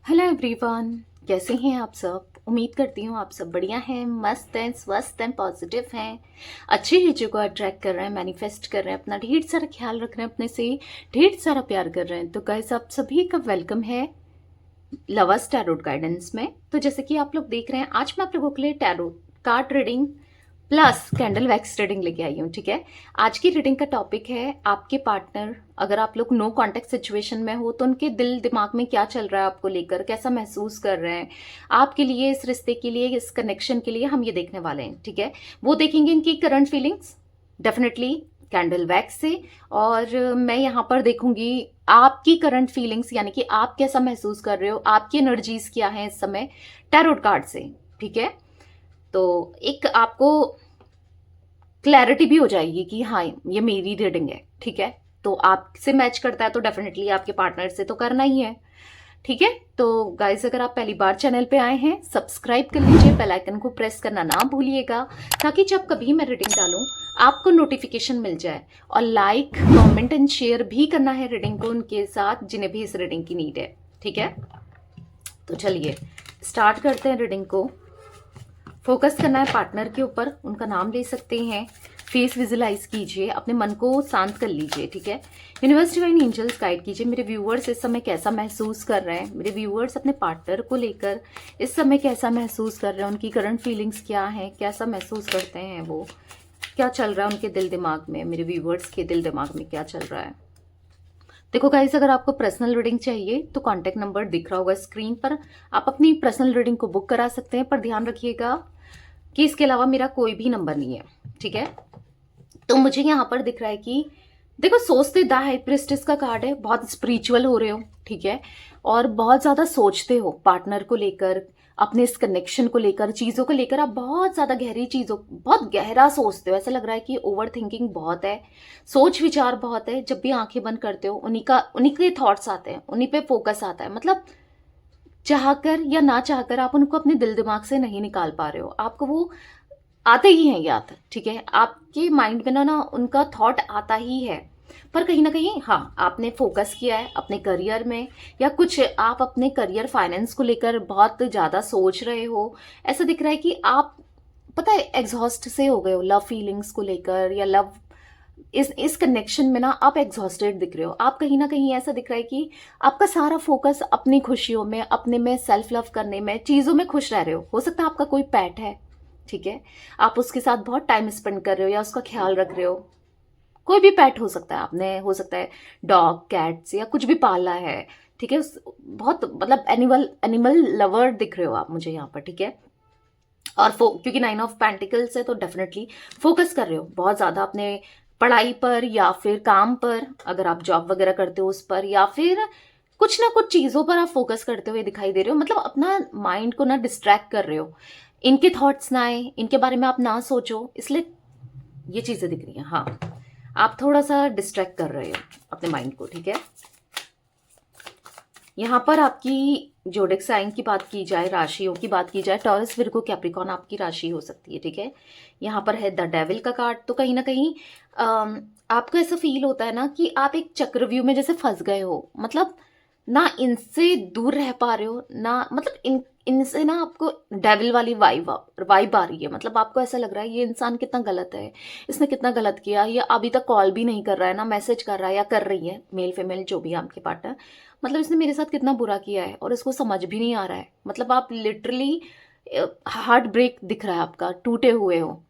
Hello everyone. कैसे हैं आप सब? उम्मीद करती हूँ आप सब बढ़िया हैं, मस्त हैं, स्वस्थ हैं, पॉजिटिव हैं, अच्छी चीज़ों को अट्रैक्ट कर रहे हैं, मैनिफेस्ट कर रहे हैं, अपना ढेर सारा ख्याल रख रहे हैं, अपने से ढेर सारा प्यार कर रहे हैं। तो गाइस, आप सभी का वेलकम है लवर्स टैरोट गाइडेंस में। तो जैसे कि आप लोग देख रहे हैं, आज मैं आप लोगों के लिए tarot card reading plus candle wax reading लेके आई हूँ। ठीक है, आज की रीडिंग का टॉपिक है आपके पार्टनर। अगर आप लोग नो कांटेक्ट सिचुएशन में हो तो उनके दिल दिमाग में क्या चल रहा है, आपको लेकर कैसा महसूस कर रहे हैं, आपके लिए, इस रिश्ते के लिए, इस कनेक्शन के लिए हम ये देखने वाले हैं। ठीक है, वो देखेंगे इनकी current feelings definitely candle wax से, और मैं यहाँ पर देखूंगी आपकी करंट फीलिंग्स, यानी कि आप कैसा महसूस कर रहे हो, आपकी एनर्जीज क्या है इस समय टैरोट कार्ड से। ठीक है, तो एक आपको क्लैरिटी भी हो जाएगी कि हाँ, ये मेरी रीडिंग है। ठीक है, तो आपसे मैच करता है तो डेफिनेटली आपके पार्टनर से तो करना ही है। ठीक है, तो गाइज, अगर आप पहली बार चैनल पे आए हैं, सब्सक्राइब कर लीजिए, बेल आइकन को प्रेस करना ना भूलिएगा, ताकि जब कभी मैं रीडिंग डालूं आपको नोटिफिकेशन मिल जाए। और लाइक, कमेंट एंड शेयर भी करना है रीडिंग को उनके साथ जिन्हें भी इस रीडिंग की नीड है। ठीक है, तो चलिए स्टार्ट करते हैं रीडिंग को। फोकस करना है पार्टनर के ऊपर, उनका नाम ले सकते हैं, फेस विजुलाइज कीजिए, अपने मन को शांत कर लीजिए। ठीक है, यूनिवर्स डिवाइन एंजल्स गाइड कीजिए मेरे व्यूअर्स इस समय कैसा महसूस कर रहे हैं, मेरे व्यूअर्स अपने पार्टनर को लेकर इस समय कैसा महसूस कर रहे हैं, उनकी करंट फीलिंग्स क्या है, कैसा महसूस करते हैं वो, क्या चल रहा है उनके दिल दिमाग में, मेरे व्यूअर्स के दिल दिमाग में क्या चल रहा है। देखो गाइस, अगर आपको पर्सनल रीडिंग चाहिए तो कॉन्टैक्ट नंबर दिख रहा होगा स्क्रीन पर, आप अपनी पर्सनल रीडिंग को बुक करा सकते हैं, पर ध्यान रखिएगा कि इसके अलावा मेरा कोई भी नंबर नहीं है। ठीक है, तो मुझे यहाँ पर दिख रहा है कि देखो, सोचते द हाई प्रिस्टेस का कार्ड है, बहुत स्पिरिचुअल हो रहे हो। ठीक है, और बहुत ज्यादा सोचते हो पार्टनर को लेकर, अपने इस कनेक्शन को लेकर, चीजों को लेकर आप बहुत ज्यादा गहरी चीजों, बहुत गहरा सोचते हो। ऐसा लग रहा है कि ओवर थिंकिंग बहुत है, सोच विचार बहुत है। जब भी आंखें बंद करते हो उन्हीं के थॉट्स आते हैं, उन्हीं पे फोकस आता है। मतलब चाहकर या ना चाहकर आप उनको अपने दिल दिमाग से नहीं निकाल पा रहे हो, आपको वो आते ही हैं याद। ठीक है, आपके माइंड में ना उनका थॉट आता ही है, पर कहीं ना कहीं हाँ, आपने फोकस किया है अपने करियर में, या कुछ आप अपने करियर फाइनेंस को लेकर बहुत ज्यादा सोच रहे हो। ऐसा दिख रहा है कि आप, पता है, एग्जॉस्ट से हो गए हो लव फीलिंग्स को लेकर, या लव इस कनेक्शन में ना आप एग्जॉस्टेड दिख रहे हो। आप कहीं ना कहीं ऐसा दिख रहा है कि आपका सारा फोकस अपनी खुशियों में, अपने में सेल्फ लव करने में, चीजों में खुश रह रहे हो सकता है आपका कोई पेट है। ठीक है, आप उसके साथ बहुत टाइम स्पेंड कर रहे हो या उसका ख्याल रख रहे हो। कोई भी पेट हो सकता है, आपने हो सकता है डॉग, कैट्स या कुछ भी पाला है। ठीक है, बहुत मतलब एनिमल एनिमल लवर दिख रहे हो आप मुझे यहाँ पर। ठीक है, और क्योंकि 9 ऑफ पेंटिकल्स है तो डेफिनेटली फोकस कर रहे हो बहुत ज्यादा अपने पढ़ाई पर, या फिर काम पर, अगर आप जॉब वगैरह करते हो उस पर, या फिर कुछ ना कुछ चीजों पर आप फोकस करते हुए दिखाई दे रहे हो। मतलब अपना माइंड को ना डिस्ट्रैक्ट कर रहे हो, इनके थॉट्स ना आए, इनके बारे में आप ना सोचो, इसलिए ये चीजें दिख रही हैं। हाँ, आप थोड़ा सा डिस्ट्रैक्ट कर रहे हो अपने माइंड को। ठीक है, यहाँ पर आपकी जोडिक साइन की बात की जाए, राशियों की बात की जाए, टॉरस, विर्गो, कैप्रिकॉन आपकी राशि हो सकती है। ठीक है, यहाँ पर है द डेविल का कार्ड। तो कहीं ना कहीं आपको ऐसा फील होता है ना कि आप एक चक्रव्यूह में जैसे फंस गए हो। मतलब ना इनसे दूर रह पा रहे हो ना, मतलब इनसे ना आपको डेविल वाली वाइब वाइब आ रही है। मतलब आपको ऐसा लग रहा है ये इंसान कितना गलत है, इसने कितना गलत किया, ये अभी तक कॉल भी नहीं कर रहा है, ना मैसेज कर रहा है या कर रही है, मेल फीमेल जो भी है आपके पार्टनर। मतलब इसने मेरे साथ कितना बुरा किया है और इसको समझ भी नहीं आ रहा है। मतलब आप लिटरली हार्ट ब्रेक दिख रहा है आपका, टूटे हुए हो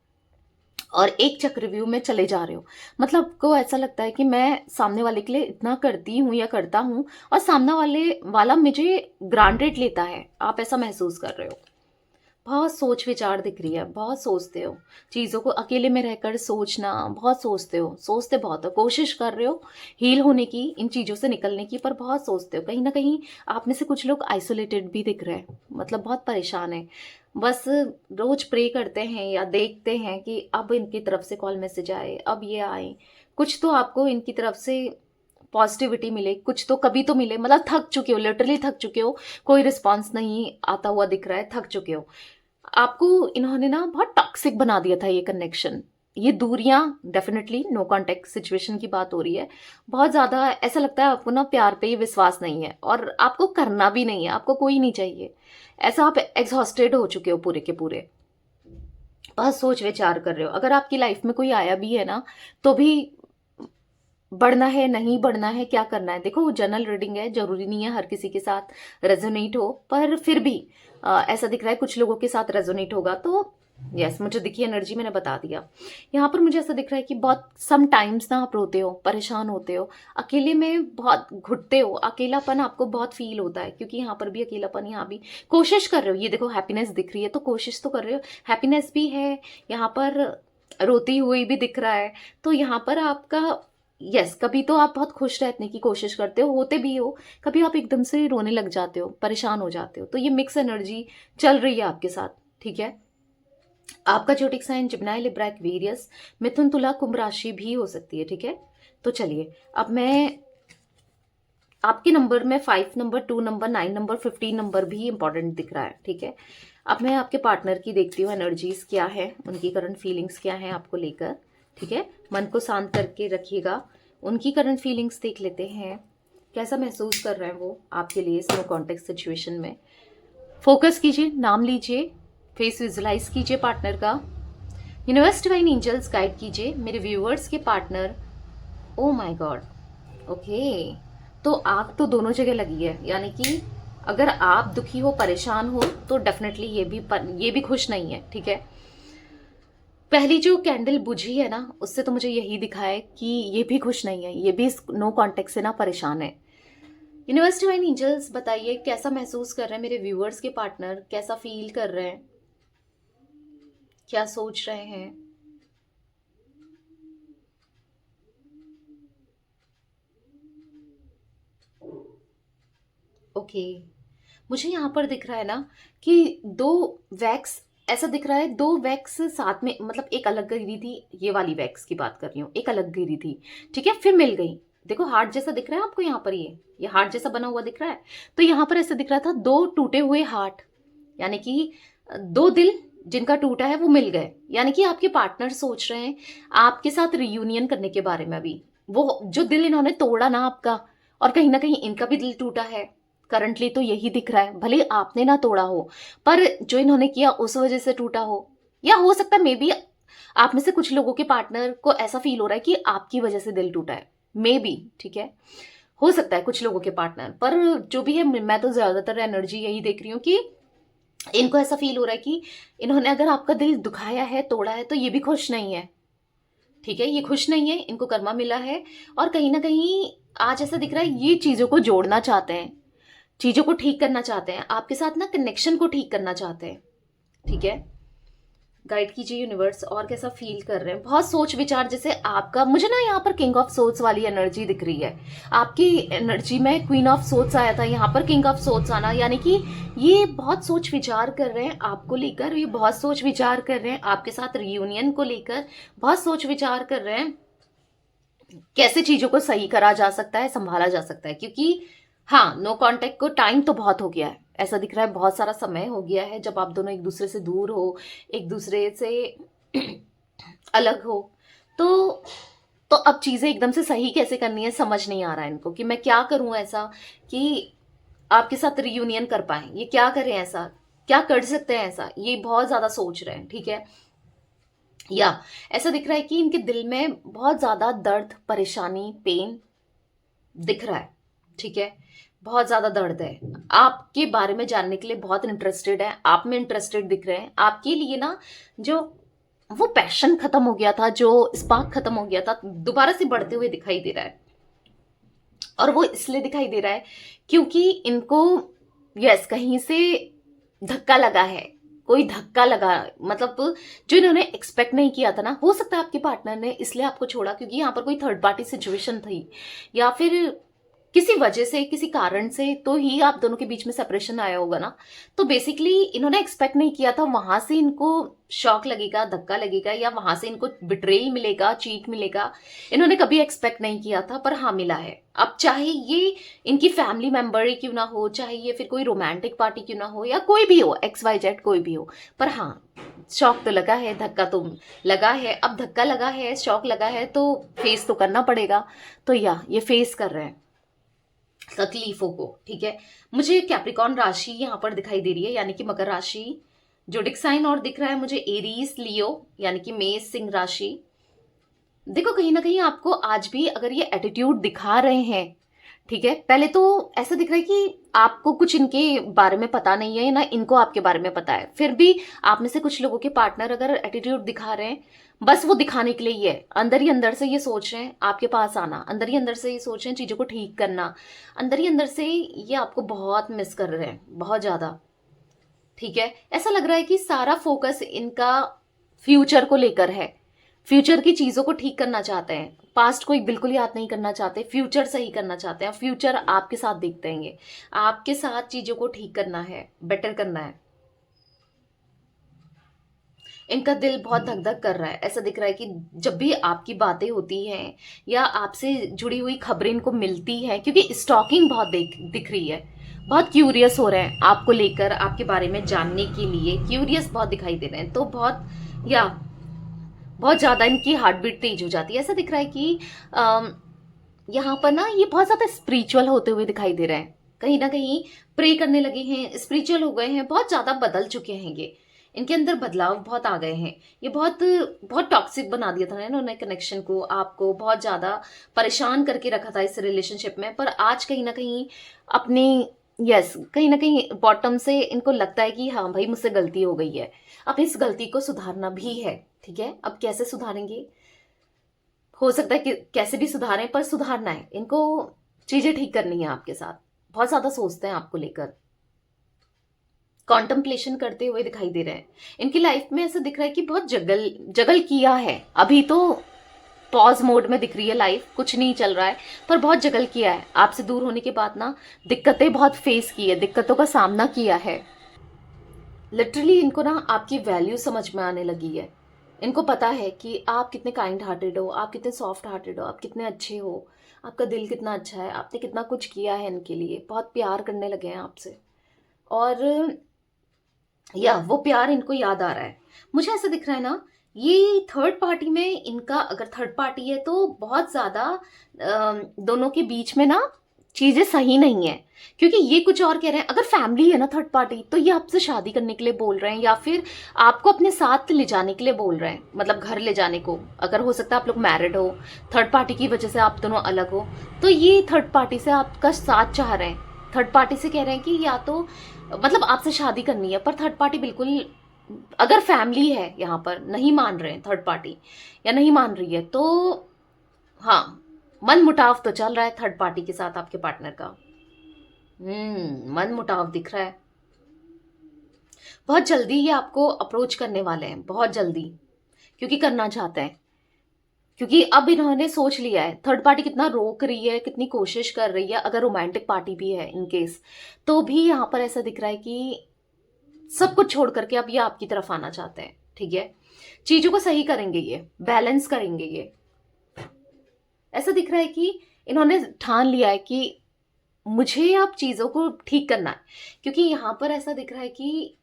और एक चक्रव्यूह में चले जा रहे हो। मतलब आपको ऐसा लगता है कि मैं सामने वाले के लिए इतना करती हूँ या करता हूँ और सामने वाला मुझे ग्रांटेड लेता है, आप ऐसा महसूस कर रहे हो। बहुत सोच विचार दिख रही है, बहुत सोचते हो चीज़ों को, अकेले में रहकर सोचना, बहुत सोचते हो, सोचते बहुत हो, कोशिश कर रहे हो हील होने की, इन चीज़ों से निकलने की, पर बहुत सोचते हो। कहीं ना कहीं आप में से कुछ लोग आइसोलेटेड भी दिख रहे हैं, मतलब बहुत परेशान है। बस रोज प्रे करते हैं या देखते हैं कि अब इनकी तरफ से कॉल मैसेज आए, अब ये आए, कुछ तो आपको इनकी तरफ से पॉजिटिविटी मिले, कुछ तो कभी तो मिले। मतलब थक चुके हो, लिटरली थक चुके हो, कोई रिस्पॉन्स नहीं आता हुआ दिख रहा है, थक चुके हो। आपको इन्होंने ना बहुत टॉक्सिक बना दिया था ये कनेक्शन, ये दूरियां डेफिनेटली नो कांटेक्ट सिचुएशन की बात हो रही है। बहुत ज़्यादा ऐसा लगता है आपको ना प्यार पे ही विश्वास नहीं है और आपको करना भी नहीं है, आपको कोई नहीं चाहिए। ऐसा आप एग्जॉस्टेड हो चुके हो पूरे के पूरे, बस सोच विचार कर रहे हो। अगर आपकी लाइफ में कोई आया भी है ना, तो भी बढ़ना है नहीं बढ़ना है क्या करना है। देखो जनरल रीडिंग है, जरूरी नहीं है हर किसी के साथ रेजोनेट हो, पर फिर भी ऐसा दिख रहा है कुछ लोगों के साथ रेजोनेट होगा। तो यस, मुझे दिखी एनर्जी, मैंने बता दिया। यहाँ पर मुझे ऐसा दिख रहा है कि बहुत सम टाइम्स ना आप रोते हो, परेशान होते हो, अकेले में बहुत घुटते हो, अकेलापन आपको बहुत फील होता है, क्योंकि यहाँ पर भी अकेलापन, यहाँ भी कोशिश कर रहे हो। ये देखो हैप्पीनेस दिख रही है, तो कोशिश तो कर रहे हो, हैप्पीनेस भी है यहाँ पर, रोती हुई भी दिख रहा है। तो यहाँ पर आपका यस, कभी तो आप बहुत खुश रहने की कोशिश करते हो, होते भी हो, कभी आप एकदम से रोने लग जाते हो, परेशान हो जाते हो। तो ये मिक्स एनर्जी चल रही है आपके साथ, ठीक है। आपका ज्योतिक साइन जिम्नाई, लिब्रा, एक्वेरियस, मिथुन, तुला, कुंभ राशि भी हो सकती है, ठीक है। तो चलिए अब मैं आपके नंबर में 5 नंबर, 2 नंबर, 9 नंबर, 15 नंबर भी इंपॉर्टेंट दिख रहा है, ठीक है। अब मैं आपके पार्टनर की देखती हूँ एनर्जीज क्या है, उनकी करंट फीलिंग्स क्या है आपको लेकर, ठीक है। मन को शांत करके रखिएगा, उनकी करंट फीलिंग्स देख लेते हैं, कैसा महसूस कर रहे हैं वो आपके लिए इस नो कॉन्टेक्ट सिचुएशन में। फोकस कीजिए, नाम लीजिए, फेस विजुलाइज कीजिए पार्टनर का। यूनिवर्स डिवाइन एंजल्स गाइड कीजिए मेरे व्यूअर्स के partner. Oh my God, okay. तो आग तो दोनों जगह लगी है, यानी कि अगर आप दुखी हो, परेशान हो, तो डेफिनेटली ये भी खुश नहीं है, ठीक है। पहली जो कैंडल बुझी है ना, उससे तो मुझे यही दिखा है कि ये भी खुश नहीं है, ये भी इस नो कॉन्टेक्ट से ना परेशान है। यूनिवर्स डिवाइन एंजल्स बताइए कैसा महसूस कर रहे हैं मेरे व्यूअर्स के पार्टनर, कैसा फील कर रहे हैं, क्या सोच रहे हैं। ओके, मुझे यहाँ पर दिख रहा है ना कि दो वैक्स, ऐसा दिख रहा है दो वैक्स साथ में, मतलब एक अलग गिरी थी, ये वाली वैक्स की बात कर रही हूँ, एक अलग गिरी थी, ठीक है, फिर मिल गई। देखो हार्ट जैसा दिख रहा है आपको यहाँ पर, ये हार्ट जैसा बना हुआ दिख रहा है। तो यहाँ पर ऐसा दिख रहा था दो टूटे हुए हार्ट, यानी कि दो दिल जिनका टूटा है वो मिल गए। यानी कि आपके पार्टनर सोच रहे हैं आपके साथ रियूनियन करने के बारे में। अभी वो जो दिल इन्होंने तोड़ा ना आपका, और कहीं ना कहीं इनका भी दिल टूटा है, करंटली तो यही दिख रहा है। भले आपने ना तोड़ा हो, पर जो इन्होंने किया उस वजह से टूटा हो, या हो सकता है मे बी आप में से कुछ लोगों के पार्टनर को ऐसा फील हो रहा है कि आपकी वजह से दिल टूटा है, मे बी, ठीक है, हो सकता है कुछ लोगों के पार्टनर। पर जो भी है, मैं तो ज्यादातर एनर्जी यही देख रही हूँ कि इनको ऐसा फील हो रहा है कि इन्होंने अगर आपका दिल दुखाया है, तोड़ा है, तो ये भी खुश नहीं है, ठीक है, ये खुश नहीं है, इनको कर्मा मिला है। और कहीं ना कहीं आज ऐसा दिख रहा है ये चीजों को जोड़ना चाहते हैं, चीजों को ठीक करना चाहते हैं, आपके साथ ना कनेक्शन को ठीक करना चाहते हैं, ठीक है। गाइड कीजिए यूनिवर्स, और कैसा फील कर रहे हैं। बहुत सोच विचार, जैसे आपका मुझे ना यहाँ पर किंग ऑफ सोर्ड्स वाली एनर्जी दिख रही है। आपकी एनर्जी में क्वीन ऑफ सोर्ड्स आया था, यहाँ पर किंग ऑफ सोर्ड्स आना, यानी कि ये बहुत सोच विचार कर रहे हैं आपको लेकर, ये बहुत सोच विचार कर रहे हैं आपके साथ रियूनियन को लेकर, बहुत सोच विचार कर रहे हैं कैसे चीजों को सही करा जा सकता है, संभाला जा सकता है। क्योंकि हाँ, नो कांटेक्ट को टाइम तो बहुत हो गया है, ऐसा दिख रहा है बहुत सारा समय हो गया है जब आप दोनों एक दूसरे से दूर हो, एक दूसरे से अलग हो। तो तो अब चीजें एकदम से सही कैसे करनी है समझ नहीं आ रहा है इनको, कि मैं क्या करूं ऐसा कि आपके साथ रियूनियन कर पाए, ये क्या करें ऐसा, क्या कर सकते हैं ऐसा, ये बहुत ज्यादा सोच रहे हैं, ठीक है। या ऐसा दिख रहा है कि इनके दिल में बहुत ज्यादा दर्द, परेशानी, पेन दिख रहा है, ठीक है, बहुत ज्यादा दर्द है। आपके बारे में जानने के लिए बहुत इंटरेस्टेड है, आप में इंटरेस्टेड दिख रहे हैं। आपके लिए ना जो वो पैशन खत्म हो गया था, जो स्पार्क खत्म हो गया था, दोबारा से बढ़ते हुए दिखाई दे रहा है। और वो इसलिए दिखाई दे रहा है क्योंकि इनको यस कहीं से धक्का लगा है, कोई धक्का लगा, मतलब जो इन्होंने एक्सपेक्ट नहीं किया था ना। हो सकता है आपके पार्टनर ने इसलिए आपको छोड़ा क्योंकि यहाँ पर कोई थर्ड पार्टी सिचुएशन थी, या फिर किसी वजह से, किसी कारण से तो ही आप दोनों के बीच में सेपरेशन आया होगा ना। तो बेसिकली इन्होंने एक्सपेक्ट नहीं किया था, वहां से इनको शॉक लगेगा, धक्का लगेगा, या वहां से इनको बिट्रेल मिलेगा, चीट मिलेगा। इन्होंने कभी एक्सपेक्ट नहीं किया था, पर हाँ मिला है। अब चाहे ये इनकी फैमिली मेंबर ही क्यों ना हो, चाहे ये फिर कोई रोमांटिक पार्टी क्यों ना हो, या कोई भी हो, XYZ कोई भी हो, पर हाँ शॉक तो लगा है, धक्का तो लगा है। अब धक्का लगा है, शॉक लगा है, तो फेस तो करना पड़ेगा। तो या ये फेस कर रहे हैं तकलीफों को, ठीक है। मुझे कैप्रिकॉन राशि यहाँ पर दिखाई दे रही है, यानी कि मकर राशि। जोडिक साइन और दिख रहा है मुझे एरीज लियो, यानी कि मेष सिंह राशि। देखो कहीं ना कहीं आपको आज भी अगर ये एटीट्यूड दिखा रहे हैं, ठीक है, पहले तो ऐसा दिख रहा है कि आपको कुछ इनके बारे में पता नहीं है, ना इनको आपके बारे में पता है। फिर भी आप में से कुछ लोगों के पार्टनर अगर एटीट्यूड दिखा रहे हैं, बस वो दिखाने के लिए ही है। अंदर ही अंदर से ये सोच रहे हैं आपके पास आना, अंदर ही अंदर से ये सोच रहे हैं चीजों को ठीक करना, अंदर ही अंदर से ये आपको बहुत मिस कर रहे हैं, बहुत ज्यादा, ठीक है। ऐसा लग रहा है कि सारा फोकस इनका फ्यूचर को लेकर है, फ्यूचर की चीजों को ठीक करना चाहते हैं। पास्ट को बिल्कुल याद नहीं करना चाहते, फ्यूचर सही करना चाहते हैं। फ्यूचर आपके साथ देखते हैं, आपके साथ चीजों को ठीक करना है, बेटर करना है। इनका दिल बहुत धक धक कर रहा है। ऐसा दिख रहा है कि जब भी आपकी बातें होती हैं या आपसे जुड़ी हुई खबरें इनको मिलती है, क्योंकि स्टॉकिंग बहुत दिख रही है, बहुत क्यूरियस हो रहे हैं आपको लेकर, आपके बारे में जानने के लिए क्यूरियस बहुत दिखाई दे रहे हैं। तो बहुत या बहुत ज्यादा इनकी हार्ट बीट तेज हो जाती है। ऐसा दिख रहा है कि यहाँ पर ना ये बहुत ज्यादा स्पिरिचुअल होते हुए दिखाई दे रहे हैं, कहीं ना कहीं प्रे करने लगे हैं, स्पिरिचुअल हो गए हैं, बहुत ज्यादा बदल चुके हैं ये। इनके अंदर बदलाव बहुत आ गए हैं। ये बहुत बहुत टॉक्सिक बना दिया था ना इन्होंने कनेक्शन को, आपको बहुत ज्यादा परेशान करके रखा था इस रिलेशनशिप में। पर आज कहीं ना कहीं अपने कहीं ना कहीं बॉटम से इनको लगता है कि हाँ भाई मुझसे गलती हो गई है, अब इस गलती को सुधारना भी है, ठीक है। अब कैसे सुधारेंगे, हो सकता है कि कैसे भी सुधारें, पर सुधारना है इनको, चीजें ठीक करनी है आपके साथ। बहुत ज्यादा सोचते हैं आपको लेकर, कॉन्टम्पलेशन करते हुए दिखाई दे रहे हैं। इनकी लाइफ में ऐसा दिख रहा है कि बहुत जगल जगल किया है। अभी तो पॉज मोड में दिख रही है लाइफ, कुछ नहीं चल रहा है, पर बहुत जगल किया है। आपसे दूर होने के बाद ना दिक्कतें बहुत फेस की है, दिक्कतों का सामना किया है। लिटरली इनको ना आपकी वैल्यू समझ में आने लगी है। इनको पता है कि आप कितने काइंड हार्टेड हो, आप कितने सॉफ्ट हार्टेड हो, आप कितने अच्छे हो, आपका दिल कितना अच्छा है, आपने कितना कुछ किया है इनके लिए, बहुत प्यार करने लगे हैं आपसे। और या वो प्यार इनको याद आ रहा है। मुझे ऐसा दिख रहा है ना, ये थर्ड पार्टी में इनका, अगर थर्ड पार्टी है तो बहुत ज्यादा दोनों के बीच में ना चीजें सही नहीं है, क्योंकि ये कुछ और कह रहे हैं। अगर फैमिली है ना थर्ड पार्टी, तो ये आपसे शादी करने के लिए बोल रहे हैं, या फिर आपको अपने साथ ले जाने के लिए बोल रहे हैं, मतलब घर ले जाने को। अगर हो सकता है आप लोग मैरिड हो, थर्ड पार्टी की वजह से आप दोनों अलग हो, तो ये थर्ड पार्टी से आपका साथ चाह रहे हैं। थर्ड पार्टी से कह रहे हैं कि या तो मतलब आपसे शादी करनी है, पर थर्ड पार्टी बिल्कुल, अगर फैमिली है यहाँ पर नहीं मान रहे हैं थर्ड पार्टी, या नहीं मान रही है, तो हाँ मन मुटाव तो चल रहा है थर्ड पार्टी के साथ आपके पार्टनर का। मन मुटाव दिख रहा है। बहुत जल्दी ये आपको अप्रोच करने वाले हैं, बहुत जल्दी, क्योंकि करना चाहते हैं, क्योंकि अब इन्होंने सोच लिया है। थर्ड पार्टी कितना रोक रही है, कितनी कोशिश कर रही है, अगर रोमांटिक पार्टी भी है इन केस, तो भी यहाँ पर ऐसा दिख रहा है कि सब कुछ छोड़ करके अब ये आपकी तरफ आना चाहते हैं, ठीक है। चीजों को सही करेंगे, ये बैलेंस करेंगे। ये ऐसा दिख रहा है कि इन्होंने ठान लिया है कि मुझे अब चीजों को ठीक करना है, क्योंकि यहां पर ऐसा दिख रहा है कि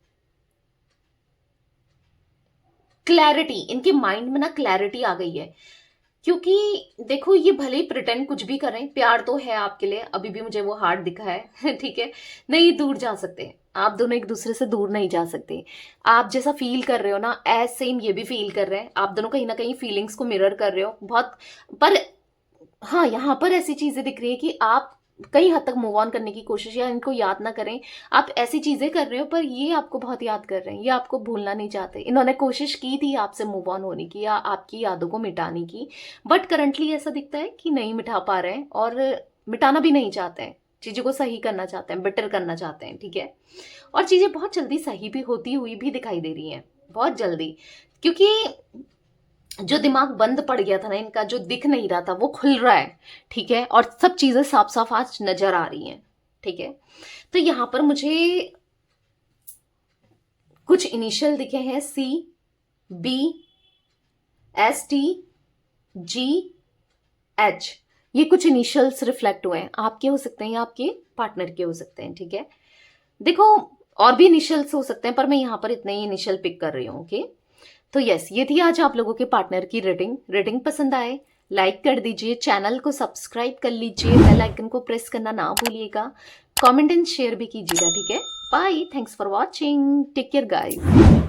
क्लैरिटी, इनके माइंड में ना क्लैरिटी आ गई है। क्योंकि देखो ये भले ही प्रिटेंड कुछ भी करें, प्यार तो है आपके लिए, अभी भी मुझे वो हार्ट दिखा है ठीक है। नहीं दूर जा सकते आप दोनों, एक दूसरे से दूर नहीं जा सकते। आप जैसा फील कर रहे हो ना, एज सेम ये भी फील कर रहे हैं। आप दोनों कहीं ना कहीं फीलिंग्स को मिरर कर रहे हो बहुत। पर हाँ यहाँ पर ऐसी चीजें दिख रही है कि आप कई हद तक मूव ऑन करने की कोशिश, या इनको याद ना करें, आप ऐसी चीजें कर रहे हो, पर ये आपको बहुत याद कर रहे हैं, ये आपको भूलना नहीं चाहते। इन्होंने कोशिश की थी आपसे मूव ऑन होने की, या आपकी यादों को मिटाने की, बट करंटली ऐसा दिखता है कि नहीं मिटा पा रहे हैं, और मिटाना भी नहीं चाहते हैं, चीजों को सही करना चाहते हैं, बेटर करना चाहते हैं, ठीक है। और चीजें बहुत जल्दी सही भी होती हुई भी दिखाई दे रही हैं, बहुत जल्दी। क्योंकि जो दिमाग बंद पड़ गया था ना इनका, जो दिख नहीं रहा था वो खुल रहा है, ठीक है, और सब चीजें साफ साफ आज नजर आ रही हैं, ठीक है। तो यहां पर मुझे कुछ इनिशियल दिखे हैं, सी, बी, एस, टी, जी, एच। ये कुछ इनिशियल्स रिफ्लेक्ट हुए हैं, आपके हो सकते हैं या आपके पार्टनर के हो सकते हैं, ठीक है। देखो और भी इनिशियल्स हो सकते हैं, पर मैं यहाँ पर इतने ही इनिशियल पिक कर रही हूँ, ओके। तो यस, ये थी आज आप लोगों के पार्टनर की रीडिंग पसंद आए लाइक कर दीजिए, चैनल को सब्सक्राइब कर लीजिए, बेल आइकन को प्रेस करना ना भूलिएगा, कमेंट एंड शेयर भी कीजिएगा, ठीक है। Bye, thanks for watching, take care guys.